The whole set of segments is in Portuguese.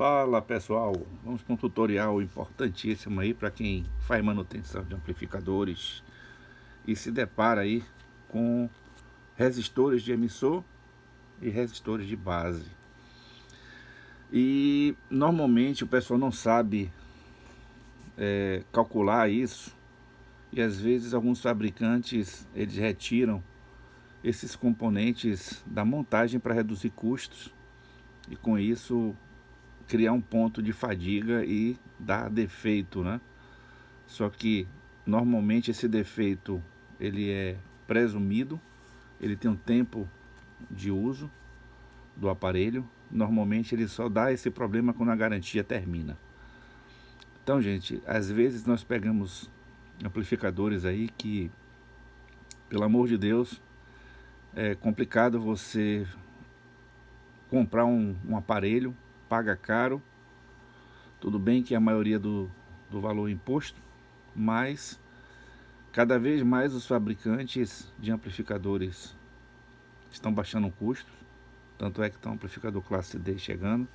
Fala pessoal, vamos para um tutorial importantíssimo aí para quem faz manutenção de amplificadores e se depara aí com resistores de emissor e resistores de base. E normalmente o pessoal não sabe calcular isso, e às vezes alguns fabricantes eles retiram esses componentes da montagem para reduzir custos, e com isso criar um ponto de fadiga e dar defeito, né? Só que normalmente esse defeito ele é presumido, ele tem um tempo de uso do aparelho. Normalmente ele só dá esse problema quando a garantia termina. Então, gente, às vezes nós pegamos amplificadores aí que, pelo amor de Deus, é complicado você comprar um aparelho, paga caro. Tudo bem que a maioria do valor é imposto, mas cada vez mais os fabricantes de amplificadores estão baixando custos. Tanto é que está um amplificador classe D chegando.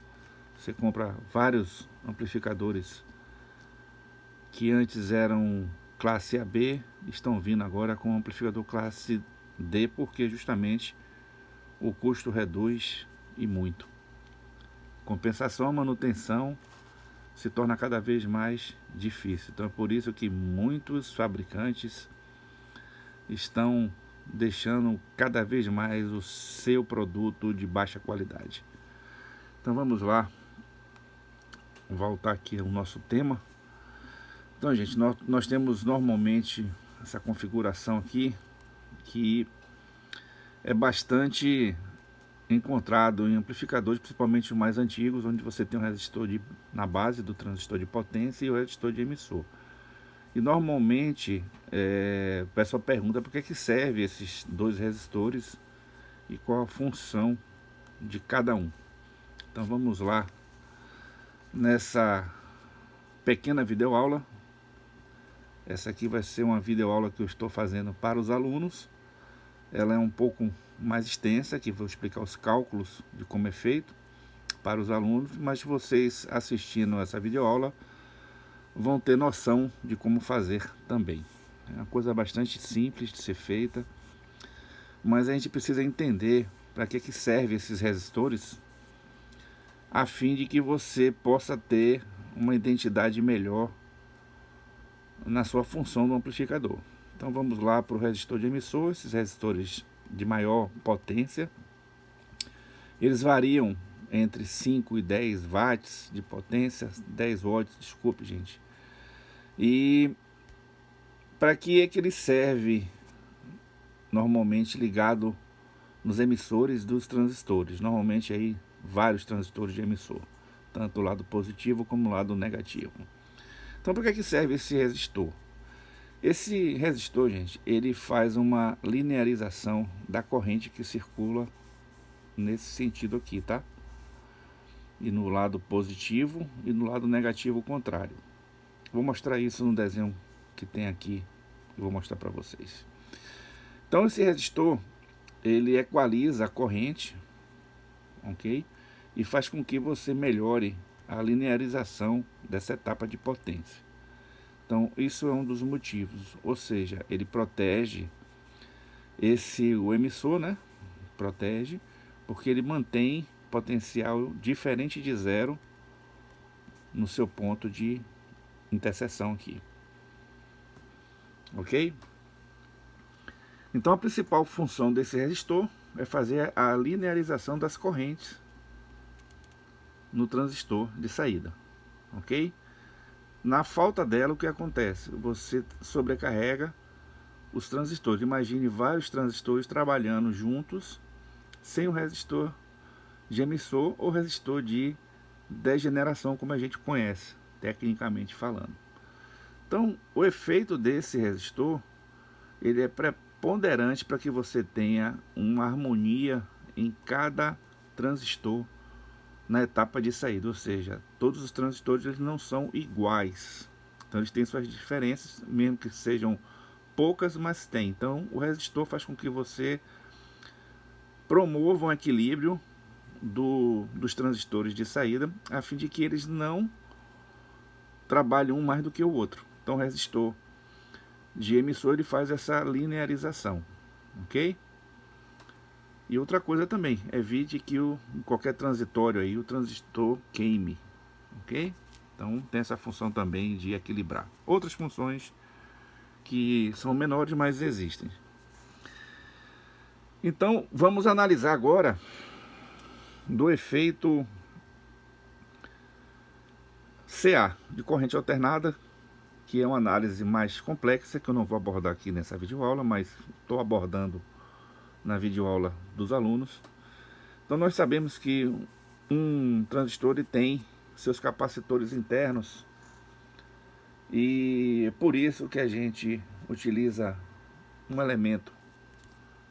Você compra vários amplificadores que antes eram classe AB, estão vindo agora com amplificador classe D, porque justamente o custo reduz e muito. Compensação, a manutenção se torna cada vez mais difícil. Então é por isso que muitos fabricantes estão deixando cada vez mais o seu produto de baixa qualidade. Então vamos lá, voltar aqui ao nosso tema. Então, gente, nós temos normalmente essa configuração aqui, que é bastante encontrado em amplificadores, principalmente os mais antigos, onde você tem um resistor na base do transistor de potência e o resistor de emissor. E normalmente o pessoal pergunta por que serve esses dois resistores e qual a função de cada um. Então vamos lá nessa pequena videoaula. Essa aqui vai ser uma videoaula que eu estou fazendo para os alunos. Ela é um pouco mais extensa, que vou explicar os cálculos de como é feito para os alunos, mas vocês assistindo essa videoaula vão ter noção de como fazer também. É uma coisa bastante simples de ser feita, mas a gente precisa entender para que servem esses resistores, a fim de que você possa ter uma identidade melhor na sua função do amplificador. Então vamos lá para o resistor de emissor. Esses resistores de maior potência, eles variam entre 5 e 10 watts de potência, 10 watts, desculpe gente. E para que é que ele serve? Normalmente ligado nos emissores dos transistores, normalmente aí vários transistores de emissor, tanto o lado positivo como o lado negativo. Então para que serve esse resistor? Esse resistor, gente, ele faz uma linearização da corrente que circula nesse sentido aqui, tá? E no lado positivo e no lado negativo o contrário. Vou mostrar isso no desenho que tem aqui e vou mostrar para vocês. Então esse resistor, ele equaliza a corrente, ok? E faz com que você melhore a linearização dessa etapa de potência. Então isso é um dos motivos, ou seja, ele protege o emissor, né? Protege, porque ele mantém potencial diferente de zero no seu ponto de interseção aqui, ok? Então a principal função desse resistor é fazer a linearização das correntes no transistor de saída, ok? Na falta dela, o que acontece? Você sobrecarrega os transistores. Imagine vários transistores trabalhando juntos sem o resistor de emissor ou resistor de degeneração, como a gente conhece, tecnicamente falando. Então, o efeito desse resistor, ele é preponderante para que você tenha uma harmonia em cada transistor na etapa de saída, ou seja, todos os transistores eles não são iguais, então eles têm suas diferenças, mesmo que sejam poucas, mas tem. Então o resistor faz com que você promova um equilíbrio dos transistores de saída, a fim de que eles não trabalhem um mais do que o outro. Então o resistor de emissor ele faz essa linearização, ok? E outra coisa também, evite que qualquer transitório aí, o transistor queime, ok? Então tem essa função também de equilibrar. Outras funções que são menores, mas existem. Então vamos analisar agora do efeito CA, de corrente alternada, que é uma análise mais complexa, que eu não vou abordar aqui nessa videoaula, mas estou abordando na videoaula dos alunos. Então nós sabemos que um transistor tem seus capacitores internos, e é por isso que a gente utiliza um elemento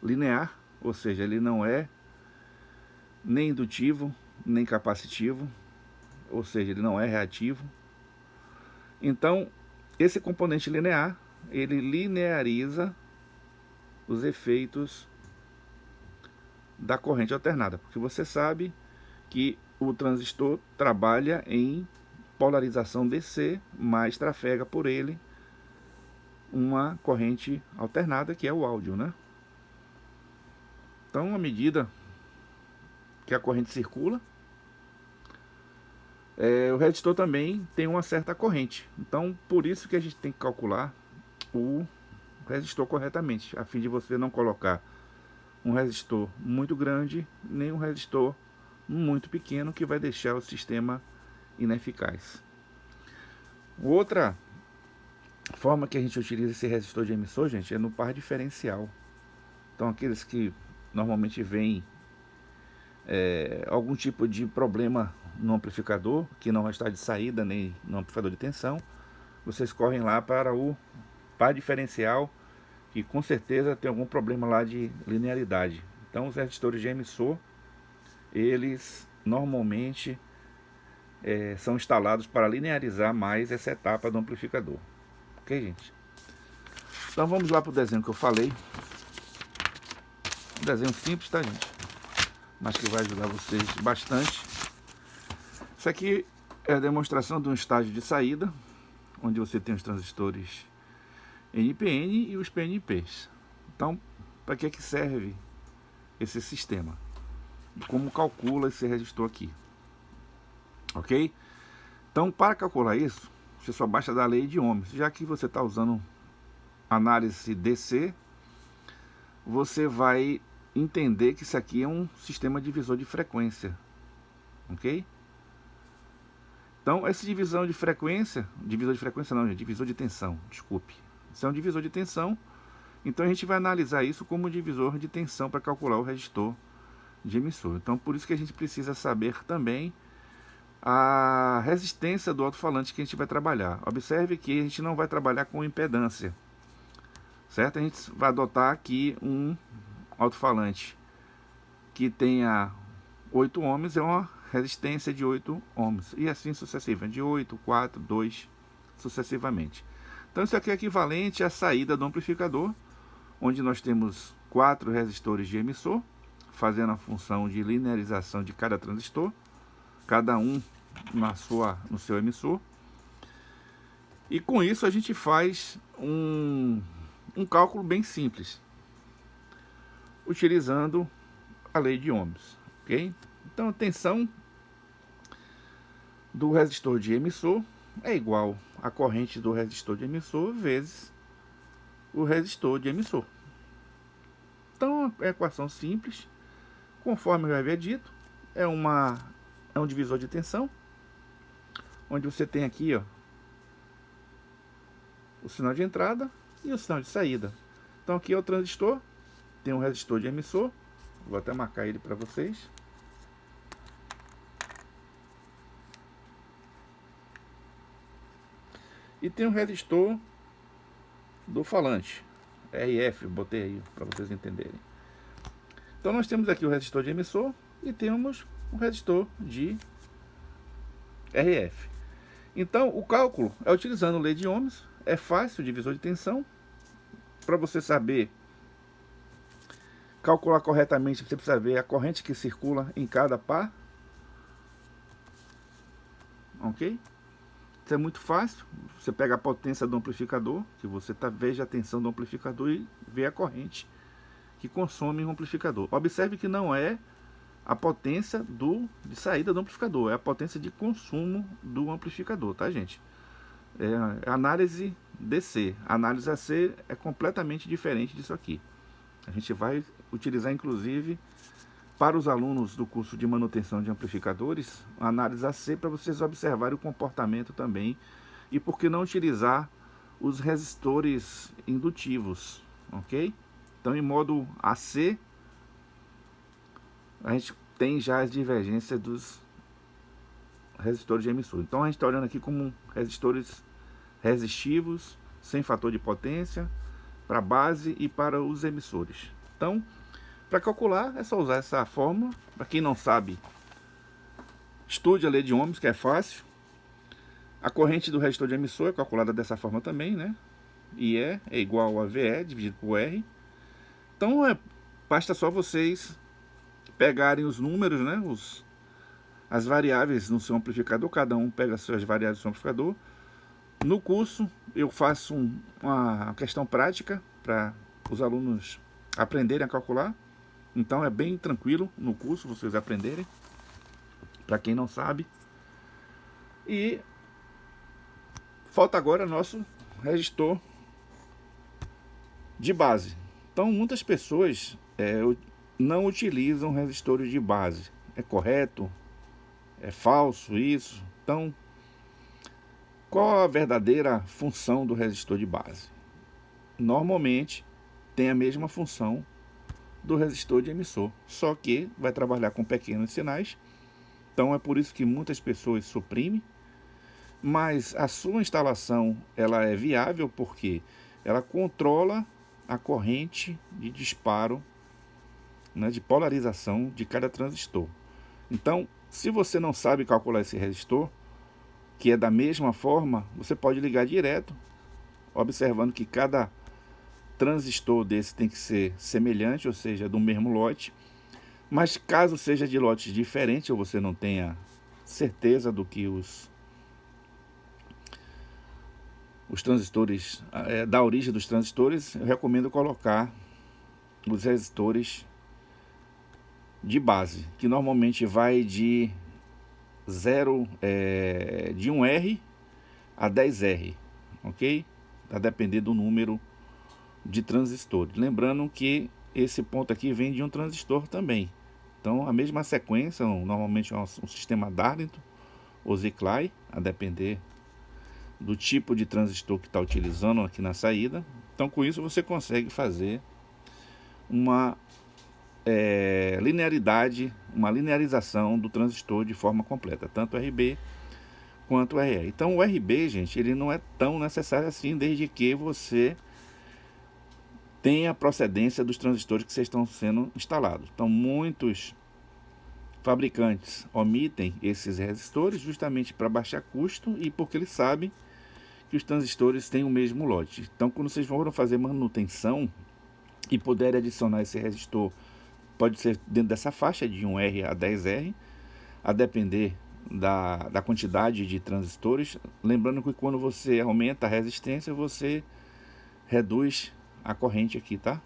linear, ou seja, ele não é nem indutivo, nem capacitivo, ou seja, ele não é reativo. Então, esse componente linear, ele lineariza os efeitos da corrente alternada, porque você sabe que o transistor trabalha em polarização DC, mas trafega por ele uma corrente alternada, que é o áudio, né? Então, à medida que a corrente circula, o resistor também tem uma certa corrente. Então, por isso que a gente tem que calcular o resistor corretamente, a fim de você não colocar um resistor muito grande, nem um resistor muito pequeno, que vai deixar o sistema ineficaz. Outra forma que a gente utiliza esse resistor de emissor, gente, é no par diferencial. Então, aqueles que normalmente veem algum tipo de problema no amplificador, que não está de saída nem no amplificador de tensão, vocês correm lá para o par diferencial, que com certeza tem algum problema lá de linearidade. Então os resistores de emissor, eles normalmente são instalados para linearizar mais essa etapa do amplificador. Ok, gente? Então vamos lá para o desenho que eu falei. Um desenho simples, tá, gente? Mas que vai ajudar vocês bastante. Isso aqui é a demonstração de um estágio de saída, onde você tem os transistores NPN e os PNPs. Então, para que serve esse sistema? E como calcula esse resistor aqui? Ok? Então, para calcular isso, você só basta da lei de Ohms. Já que você está usando análise DC, você vai entender que isso aqui é um sistema divisor de frequência. Ok? Então, essa divisor de frequência não, gente, divisor de tensão, desculpe. Isso é um divisor de tensão. Então a gente vai analisar isso como divisor de tensão para calcular o resistor de emissor. Então por isso que a gente precisa saber também a resistência do alto-falante que a gente vai trabalhar. Observe que a gente não vai trabalhar com impedância, certo? A gente vai adotar aqui um alto-falante que tenha 8 ohms, é uma resistência de 8 ohms, e assim sucessivamente, de 8, 4, 2, sucessivamente. Então isso aqui é equivalente à saída do amplificador, onde nós temos 4 resistores de emissor, fazendo a função de linearização de cada transistor, cada um no seu emissor. E com isso a gente faz um cálculo bem simples, utilizando a lei de Ohms, ok? Então a tensão do resistor de emissor é igual a corrente do resistor de emissor vezes o resistor de emissor. Então é uma equação simples, conforme eu já havia dito, é um divisor de tensão, onde você tem aqui, ó, o sinal de entrada e o sinal de saída. Então aqui é o transistor, tem um resistor de emissor, vou até marcar ele para vocês. E tem um resistor do falante, RF, botei aí para vocês entenderem. Então nós temos aqui o resistor de emissor e temos o resistor de RF. Então o cálculo é utilizando a lei de Ohms, é fácil, divisor de tensão, para você saber calcular corretamente, você precisa ver a corrente que circula em cada par. Ok? Isso é muito fácil. Você pega a potência do amplificador, que você veja a tensão do amplificador e vê a corrente que consome o amplificador. Observe que não é a potência de saída do amplificador, é a potência de consumo do amplificador, tá, gente? É análise DC. A análise AC é completamente diferente disso aqui. A gente vai utilizar, inclusive, para os alunos do curso de manutenção de amplificadores, a análise AC, para vocês observarem o comportamento também. E por que não utilizar os resistores indutivos, ok? Então, em modo AC, a gente tem já as divergências dos resistores de emissor. Então, a gente está olhando aqui como resistores resistivos, sem fator de potência, para a base e para os emissores. Então, para calcular, é só usar essa fórmula. Para quem não sabe, estude a lei de Ohms, que é fácil. A corrente do resistor de emissor é calculada dessa forma também, né? IE é igual a VE dividido por R. Então, basta só vocês pegarem os números, né? As variáveis no seu amplificador. Cada um pega as suas variáveis do seu amplificador. No curso, eu faço uma questão prática para os alunos aprenderem a calcular. Então é bem tranquilo no curso vocês aprenderem, para quem não sabe. E falta agora nosso resistor de base. Então muitas pessoas não utilizam resistores de base. É correto? É falso isso? Então, qual a verdadeira função do resistor de base? Normalmente tem a mesma função do resistor de emissor, só que vai trabalhar com pequenos sinais. Então é por isso que muitas pessoas suprimem, mas a sua instalação ela é viável porque ela controla a corrente de disparo, né, de polarização de cada transistor. Então, se você não sabe calcular esse resistor, que é da mesma forma, você pode ligar direto, observando que cada transistor desse tem que ser semelhante, ou seja, do mesmo lote. Mas caso seja de lotes diferentes, ou você não tenha certeza do que os transistores, da origem dos transistores, eu recomendo colocar os resistores de base, que normalmente vai de 1R a 10R, ok? A depender do número de transistores. Lembrando que esse ponto aqui vem de um transistor também. Então, a mesma sequência, normalmente é um sistema Darlington ou Ziclay, a depender do tipo de transistor que está utilizando aqui na saída. Então, com isso você consegue fazer uma linearidade, uma linearização do transistor de forma completa, tanto RB quanto RE. Então, o RB, gente, ele não é tão necessário assim, desde que você tem a procedência dos transistores que estão sendo instalados. Então, muitos fabricantes omitem esses resistores justamente para baixar custo e porque eles sabem que os transistores têm o mesmo lote. Então, quando vocês forem fazer manutenção e puderem adicionar esse resistor, pode ser dentro dessa faixa de 1R a 10R, a depender da quantidade de transistores. Lembrando que quando você aumenta a resistência, você reduz a corrente aqui, tá?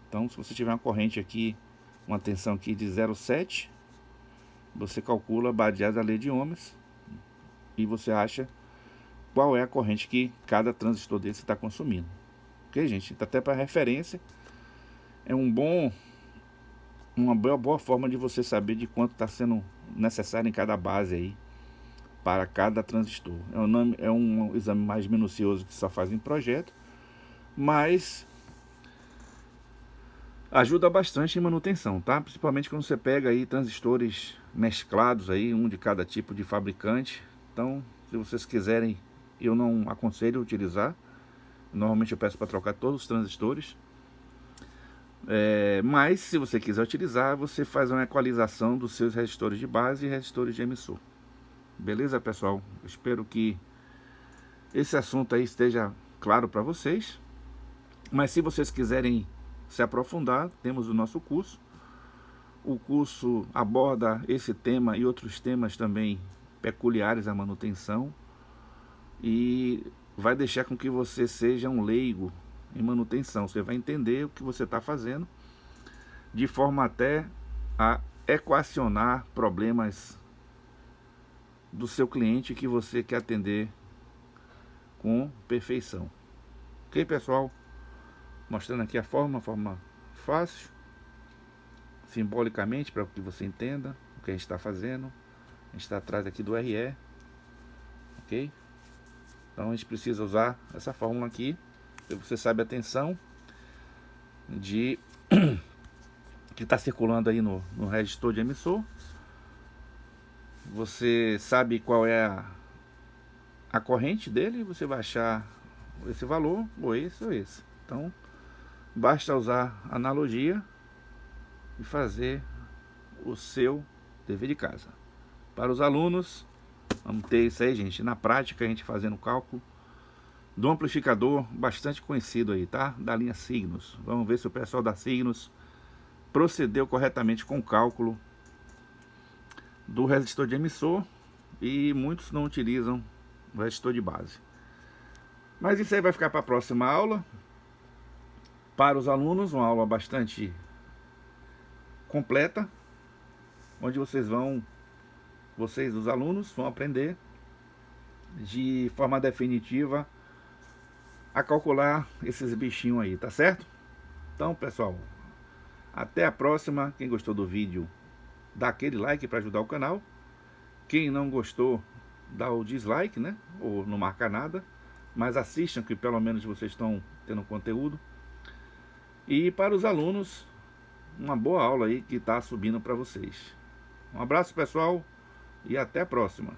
Então, se você tiver uma corrente aqui, uma tensão aqui de 0,7, você calcula baseado na lei de Ohms e você acha qual é a corrente que cada transistor desse está consumindo. Ok, gente? Até para referência, é uma boa forma de você saber de quanto está sendo necessário em cada base aí para cada transistor. É um exame mais minucioso que só faz em projeto, mas ajuda bastante em manutenção, tá? Principalmente quando você pega aí transistores mesclados aí, um de cada tipo de fabricante. Então, se vocês quiserem, eu não aconselho utilizar. Normalmente eu peço para trocar todos os transistores. Mas se você quiser utilizar, você faz uma equalização dos seus resistores de base e resistores de emissor. Beleza, pessoal? Eu espero que esse assunto aí esteja claro para vocês. Mas se vocês quiserem se aprofundar, temos o nosso curso. O curso aborda esse tema e outros temas também peculiares à manutenção e vai deixar com que você seja um leigo em manutenção. Você vai entender o que você está fazendo, de forma até a equacionar problemas do seu cliente que você quer atender com perfeição. Ok, pessoal? Mostrando aqui a forma fácil, simbolicamente, para que você entenda o que a gente está fazendo. A gente está atrás aqui do RE, ok? Então a gente precisa usar essa fórmula aqui. Você sabe a tensão de que está circulando aí no resistor de emissor. Você sabe qual é a corrente dele, você vai achar esse valor, ou esse ou esse. Então basta usar analogia e fazer o seu dever de casa. Para os alunos, vamos ter isso aí, gente, na prática, a gente fazendo o cálculo do amplificador bastante conhecido aí, tá? Da linha Signos. Vamos ver se o pessoal da Signos procedeu corretamente com o cálculo do resistor de emissor, e muitos não utilizam o resistor de base. Mas isso aí vai ficar para a próxima aula. Para os alunos, uma aula bastante completa, onde vocês, os alunos, vão aprender de forma definitiva a calcular esses bichinhos aí, tá certo? Então, pessoal, até a próxima. Quem gostou do vídeo, dá aquele like para ajudar o canal. Quem não gostou, dá o dislike, né? Ou não marca nada, mas assistam, que pelo menos vocês estão tendo conteúdo. E para os alunos, uma boa aula aí que está subindo para vocês. Um abraço, pessoal, e até a próxima.